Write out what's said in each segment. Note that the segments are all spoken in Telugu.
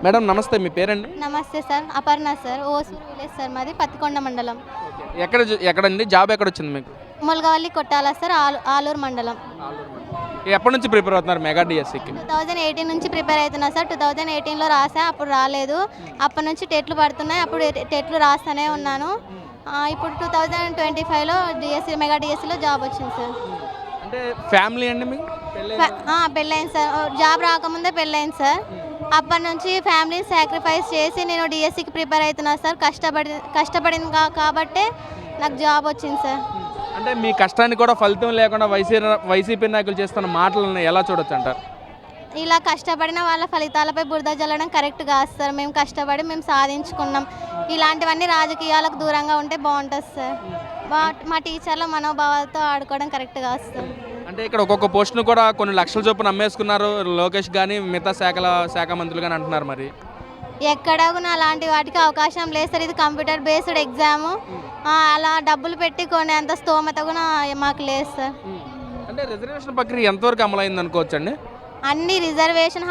మేడం నమస్తే, మీ పేరండి? నమస్తే sir, Aparna sir. Hosur village sir, మాది పత్తికొండ మండలం. ఎక్కడండి జాబ్ ఎక్కడ వచ్చింది మీకు? ములగవల్లి కొట్టాల సార్, ఆలూరు మండలం. ఎప్పటి నుంచి ప్రిపేర్ అవుతున్నారు మెగా డిఎస్సికి? 2018 నుంచి ప్రిపేర్ అవుతున్నా సార్. 2018లో రాసా, అప్పుడు రాలేదు. అప్పటి నుంచి టెట్లు పడుతున్నాయి, అప్పుడు టెట్లు రాస్తూనే ఉన్నాను. ఇప్పుడు 2025లో డిఎస్సి మెగా డిఎస్సిలో జాబ్ వచ్చింది సార్. అంటే ఫ్యామిలీ అండి మీకు? పెళ్ళైంది సార్. జాబ్ రాకముందే పెళ్ళైంది సార్. అప్పటి నుంచి ఫ్యామిలీని సాక్రిఫైస్ చేసి నేను డిఎస్సికి ప్రిపేర్ అవుతున్నా సార్. కష్టపడింది కాబట్టే నాకు జాబ్ వచ్చింది సార్. అంటే మీ కష్టానికి కూడా ఫలితం లేకుండా వైసీపీ నాయకులు చేస్తున్న మాటలను ఎలా చూడొచ్చు అంటారు? ఇలా కష్టపడిన వాళ్ళ ఫలితాలపై బురద జల్లడం కరెక్ట్ కాదు సార్. మేము కష్టపడి మేము సాధించుకున్నాం. ఇలాంటివన్నీ రాజకీయాలకు దూరంగా ఉంటే బాగుంటుంది సార్. మా టీచర్ల మనోభావాలతో ఆడుకోవడం కరెక్ట్ కాదు సార్. అంటే ఇక్కడ ఒక్కొక్క పోస్టును కూడా కొన్ని లక్షల చొప్పున అమ్మేసుకున్నారు లోకేష్ కానీ మిగతా శాఖ మంత్రులు కానీ అంటున్నారు. మరి ఎక్కడ కూడా అలాంటి వాటికి అవకాశం లేదు సార్. ఇది కంప్యూటర్ బేస్డ్ ఎగ్జాము. అలా డబ్బులు పెట్టి కొనే అంత స్తోమత కూడా మాకు లేదు సార్. అంటే రిజర్వేషన్ ప్రక్రియ ఎంతవరకు అమలైంది అనుకోవచ్చు అండి? అన్ని రిజర్వేషన్,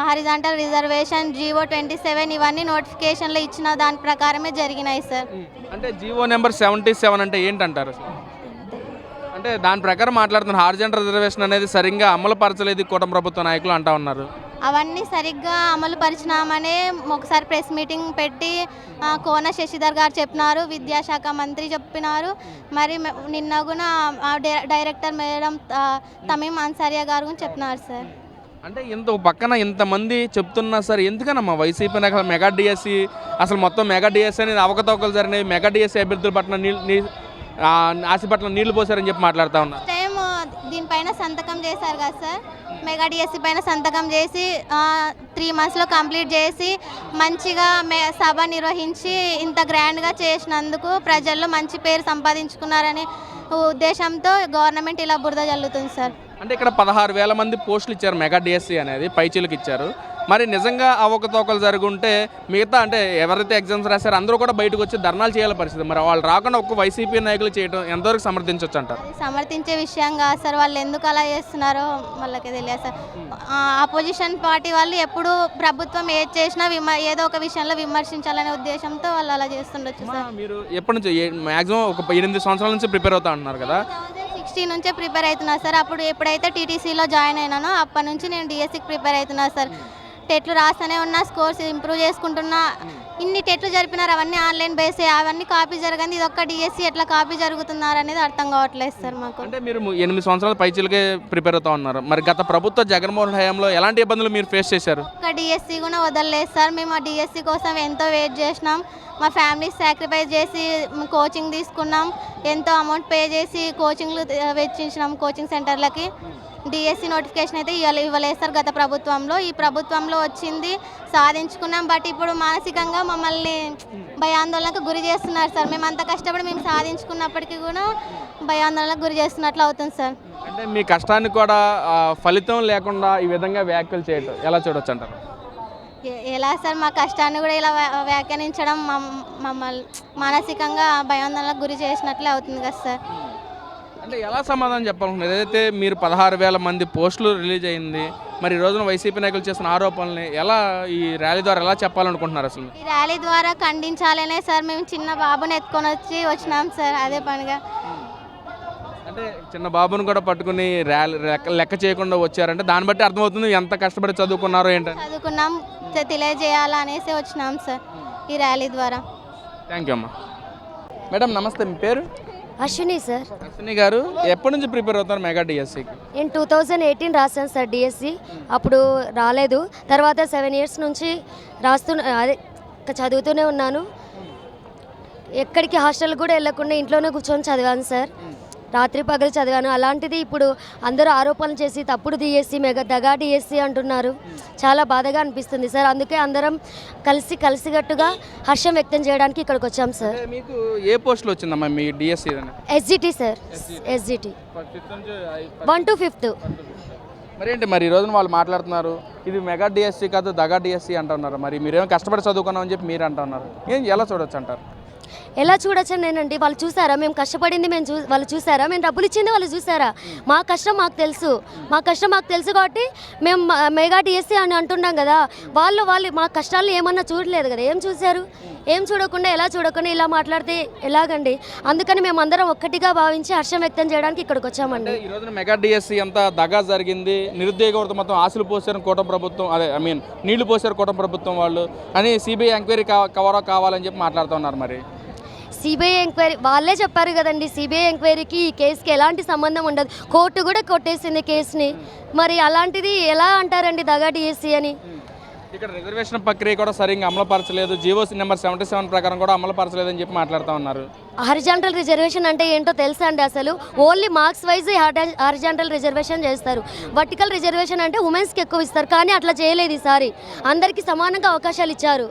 హారిజాంటల్ రిజర్వేషన్, జీవో 27 ఇవన్నీ నోటిఫికేషన్లు ఇచ్చిన దాని ప్రకారమే జరిగినాయి సార్. అంటే జీవో నెంబర్ 77 అంటే ఏంటంటారు? అంటే దాని ప్రకారం మాట్లాడుతున్నారు. హారిజాంటల్ రిజర్వేషన్ అనేది సరిగ్గా అమలు పరచలేదు కూటమి ప్రభుత్వ నాయకులు అంటా ఉన్నారు. అవన్నీ సరిగ్గా అమలు పరిచినామనే ఒకసారి ప్రెస్ మీటింగ్ పెట్టి కోన శశిధర్ గారు చెప్పినారు, విద్యాశాఖ మంత్రి చెప్పినారు. మరి నిన్న కూడా డైరెక్టర్ మేడం తమీం అన్సారియా గారు చెప్పినారు సార్. అంటే పక్కన ఇంతమంది చెప్తున్నా సార్, ఎందుకనమ్మా వైసీపీ నాయకులు మెగా డిఎస్సి అసలు మొత్తం మెగా డిఎస్సి అనేది అవకతవకలు జరిగినాయి, మెగా డిఎస్సి అభ్యర్థుల పట్ల ఆశ పట్ల నీళ్లు పోసారని చెప్పి మాట్లాడుతూ ఉన్నారు. టైం దీనిపైన సంతకం చేశారు కదా సార్. మెగా డిఎస్సి పైన సంతకం చేసి 3 monthsలో కంప్లీట్ చేసి మంచిగా సభ నిర్వహించి ఇంత గ్రాండ్గా చేసినందుకు ప్రజల్లో మంచి పేరు సంపాదించుకున్నారనే ఉద్దేశంతో గవర్నమెంట్ ఇలా బురద జల్లుతుంది సార్. అంటే ఇక్కడ 16,000 మంది పోస్టులు ఇచ్చారు మెగా డిఎస్సి అనేది, పైచీలకు ఇచ్చారు. మరి నిజంగా అవకతవకలు జరుగుంటే మిగతా అంటే ఎవరైతే ఎగ్జామ్స్ రాశారో అందరూ కూడా బయటకు వచ్చి ధర్నాలు చేయాల పరిస్థితి. మరి వాళ్ళు రాకుండా ఒక్క వైసీపీ నాయకులు చేయడం ఎంతవరకు సమర్థించవచ్చు అంటారు? సమర్థించే విషయం కాదు సార్. వాళ్ళు ఎందుకు అలా చేస్తున్నారో వాళ్ళకి తెలియదు సార్. అపోజిషన్ పార్టీ వాళ్ళు ఎప్పుడు ప్రభుత్వం ఏది చేసినా ఏదో ఒక విషయంలో విమర్శించాలనే ఉద్దేశంతో వాళ్ళు అలా చేస్తుండొచ్చు సార్. మీరు ఎప్పటి నుంచి మ్యాక్సిమం ఒక 8 సంవత్సరాల నుంచి ప్రిపేర్ అవుతా అంటున్నారు కదా? 2016 నుంచే ప్రిపేర్ అవుతున్నా సార్. అప్పుడు ఎప్పుడైతే టీటీసీలో జాయిన్ అయినానో అప్పటి నుంచి నేను డిఎస్సికి ప్రిపేర్ అవుతున్నా సార్. టెట్లు రాస్తూనే ఉన్నా, స్కోర్స్ ఇంప్రూవ్ చేసుకుంటున్నా. ఇన్ని టెట్లు జరిపినారు, అవన్నీ ఆన్లైన్ బేసే, అవన్నీ కాపీ జరగండి. ఇది ఒక్క డిఎస్సి ఎట్లా కాపీ జరుగుతున్నారు అనేది అర్థం కావట్లేదు సార్ మాకు. అంటే మీరు 8 సంవత్సరాల పైచీలకే ప్రిపేర్ అవుతా ఉన్నారు. మరి గత ప్రభుత్వ జగన్మోహన్ హయాంలో ఎలాంటి ఇబ్బందులు మీరు ఫేస్ చేశారు? ఒక్క డిఎస్సి కూడా వదలలేదు సార్. మేము ఆ డిఎస్సి కోసం ఎంతో వెయిట్ చేసినాం. మా ఫ్యామిలీ సాక్రిఫైస్ చేసి కోచింగ్ తీసుకున్నాం. ఎంతో అమౌంట్ పే చేసి కోచింగ్లు వెచ్చించినాం కోచింగ్ సెంటర్లకి. డిఎస్సి నోటిఫికేషన్ అయితే ఇవ్వలేదు సార్ గత ప్రభుత్వంలో. ఈ ప్రభుత్వంలో వచ్చింది, సాధించుకున్నాం. బట్ ఇప్పుడు మానసికంగా మమ్మల్ని భయాందోళనకు గురి చేస్తున్నారు సార్. మేము అంత కష్టపడి మేము సాధించుకున్నప్పటికీ కూడా భయాందోళనకు గురి చేస్తున్నట్లు అవుతుంది సార్. అంటే మీ కష్టానికి కూడా ఫలితం లేకుండా ఈ విధంగా వ్యాఖ్యలు చేయడం ఎలా చూడొచ్చు అంటారు? ఎలా సార్, మా కష్టాన్ని కూడా ఇలా వ్యాఖ్యానించడం మమ్మల్ని మానసికంగా భయాందోళనకు గురి చేసినట్లే అవుతుంది కదా సార్. అంటే ఎలా సమాధానం చెప్పాలనుకున్నారు? ఏదైతే మీరు 16,000 మంది పోస్టులు రిలీజ్ అయింది, మరి ఈ రోజున వైసీపీ నాయకులు చేస్తున్న ఆరోపణల్ని ఎలా ఈ ర్యాలీ ద్వారా ఎలా చెప్పాలనుకుంటున్నారు? అసలు ఈ ర్యాలీ ద్వారా ఖండించాలనే సార్ మేము చిన్న బాబుని ఎత్తుకొని వచ్చినాం సార్. అదే పనిగా అంటే చిన్న బాబుని కూడా పట్టుకుని ర్యాలీ లెక్క చేయకుండా వచ్చారంటే దాన్ని బట్టి అర్థమవుతుంది ఎంత కష్టపడి చదువుకున్నారో ఏంటంటే. చదువుకున్నాం, తెలియజేయాలనేసి వచ్చినాం సార్ ఈ ర్యాలీ ద్వారా. థ్యాంక్ యూ అమ్మా. మేడం నమస్తే, మీ పేరు? అశ్విని సార్. అశ్విని గారు ఎప్పటి నుంచి ప్రిపేర్ అవుతారు మెగా డిఎస్సికి? నేను 2018 రాశాను సార్ డిఎస్సి. అప్పుడు రాలేదు. తర్వాత 7 years నుంచి అదే చదువుతూనే ఉన్నాను. ఎక్కడికి హాస్టల్ కూడా వెళ్ళకుండా ఇంట్లోనే కూర్చొని చదివాను సార్. రాత్రి పగలు చదివాను. అలాంటిది ఇప్పుడు అందరూ ఆరోపణలు చేసి తప్పుడు డిఎస్సి, దగా డిఎస్సి అంటున్నారు. చాలా బాధగా అనిపిస్తుంది సార్. అందుకే అందరం కలిసికట్టుగా హర్షం వ్యక్తం చేయడానికి ఇక్కడికి వచ్చాం సార్. మీకు ఏ పోస్టులు వచ్చిందమ్మా మీ DSC? SGT sir, SGT 1 to 5th. మరి ఈ రోజున వాళ్ళు మాట్లాడుతున్నారు ఇది మెగా డిఎస్సి కాదు దగా డిఎస్సి అంటున్నారు. మరి మీరేమో కష్టపడి చదువుకున్నామని చెప్పి మీరు అంటున్నారు. ఎలా చూడొచ్చు అంటారు? ఎలా చూడొచ్చని నేనండి, వాళ్ళు చూసారా మేము కష్టపడింది, వాళ్ళు చూసారా మేము డబ్బులు ఇచ్చింది వాళ్ళు చూసారా? మా కష్టం మాకు తెలుసు, కాబట్టి మేము మెగా డిఎస్సి అని అంటున్నాం కదా. వాళ్ళు మా కష్టాలను ఏమన్నా చూడలేదు కదా. ఏం చూశారు? ఏం చూడకుండా ఎలా చూడకుండా ఇలా మాట్లాడితే ఎలాగండి? అందుకని మేము అందరం ఒక్కటిగా భావించి హర్షం వ్యక్తం చేయడానికి ఇక్కడికి వచ్చామండి. ఈ రోజున మెగా డిఎస్సి అంతా దగా జరిగింది, నిరుద్యోగ మొత్తం ఆశలు పోసారు కూటమి ప్రభుత్వం, అదే నీళ్లు పోసారు కూటమి ప్రభుత్వం వాళ్ళు అని సిబిఐ ఎంక్వైరీ కవర్ కావాలని చెప్పి మాట్లాడుతున్నారు. మరి సిబిఐ ఎంక్వైరీ వాళ్ళే చెప్పారు కదండి, సిబిఐ ఎంక్వైరీకి ఈ కేసుకి ఎలాంటి సంబంధం ఉండదు, కోర్టు కూడా కొట్టేసింది కేసుని. మరి అలాంటిది ఎలా అంటారండి దగా డిఎస్సి అని? ఇక్కడ రిజర్వేషన్ ప్రక్రియ కూడా సరిగ్గా అమలుపరచలేదు, జీవో నెంబర్ 77 ప్రకారం కూడా అమలుపరచలేదు అని చెప్పి మాట్లాడుతూ ఉన్నారు. హారిజాంటల్ రిజర్వేషన్ అంటే ఏంటో తెలుసా అండి? అసలు only marks wise horizontal reservation చేస్తారు. వర్టికల్ రిజర్వేషన్ అంటే ఉమెన్స్కి ఎక్కువ ఇస్తారు, కానీ అట్లా చేయలేదు ఈసారి. అందరికీ సమానంగా అవకాశాలు ఇచ్చారు.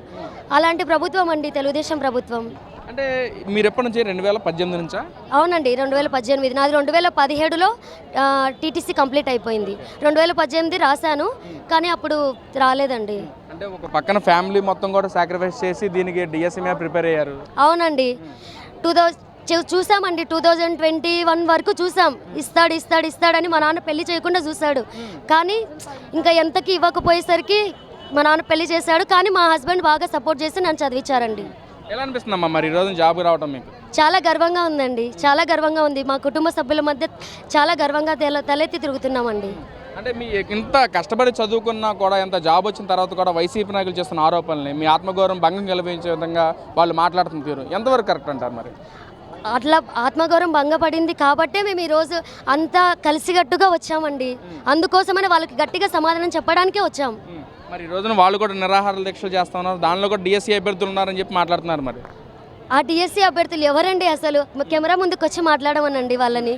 అలాంటి ప్రభుత్వం అండి తెలుగుదేశం ప్రభుత్వం. అంటే మీరు ఎప్పటి నుంచి 2018 నుంచా? అవునండి, 2018. నాది 2017లో టీటీసీ కంప్లీట్ అయిపోయింది. 2018 రాశాను, కానీ అప్పుడు రాలేదండి. అంటే ఒక పక్కన ఫ్యామిలీ మొత్తం కూడా సాక్రిఫైస్ చేసి దీనికి డిఎస్సి మీద ప్రిపేర్ అయ్యారు. అవునండి, చూసామండి. 2021 వరకు చూసాం, ఇస్తాడని మా నాన్న పెళ్లి చేయకుండా చూశాడు. కానీ ఇంకా ఎంతకి ఇవ్వకపోయేసరికి మా నాన్న పెళ్లి చేశాడు. కానీ మా హస్బెండ్ బాగా సపోర్ట్ చేసి నన్ను చదివించారండి. ఎలా అనిపిస్తుందమ్మా మరి ఈరోజు జాబ్ రావడం మీకు? చాలా గర్వంగా ఉందండి, చాలా గర్వంగా ఉంది. మా కుటుంబ సభ్యుల మధ్య చాలా గర్వంగా తలెత్తి తిరుగుతున్నామండి. అంటే మీ ఇంత కష్టపడి చదువుకున్నా కూడా ఎంత జాబ్ వచ్చిన తర్వాత కూడా వైసీపీ నాయకులు చేస్తున్న ఆరోపణల్ని మీ ఆత్మగౌరవం భంగం కలిగించే విధంగా వాళ్ళు మాట్లాడుతున్న తీరు ఎంతవరకు కరెక్ట్ అంటారు? మరి అట్లా ఆత్మగౌరవం భంగపడింది కాబట్టే మేము ఈరోజు అంతా కలిసికట్టుగా వచ్చామండి. అందుకోసమని వాళ్ళకి గట్టిగా సమాధానం చెప్పడానికే వచ్చాం. మరి ఈ రోజున వాళ్ళు కూడా నిరాహార దీక్షలు చేస్తా ఉన్నారు, దానిలో కూడా డిఎస్సి అభ్యర్థులు ఉన్నారని చెప్పి మాట్లాడుతున్నారు. మరి ఆ డిఎస్సి అభ్యర్థులు ఎవరండి? అసలు కెమెరా ముందుకు వచ్చి మాట్లాడమనండి వాళ్ళని.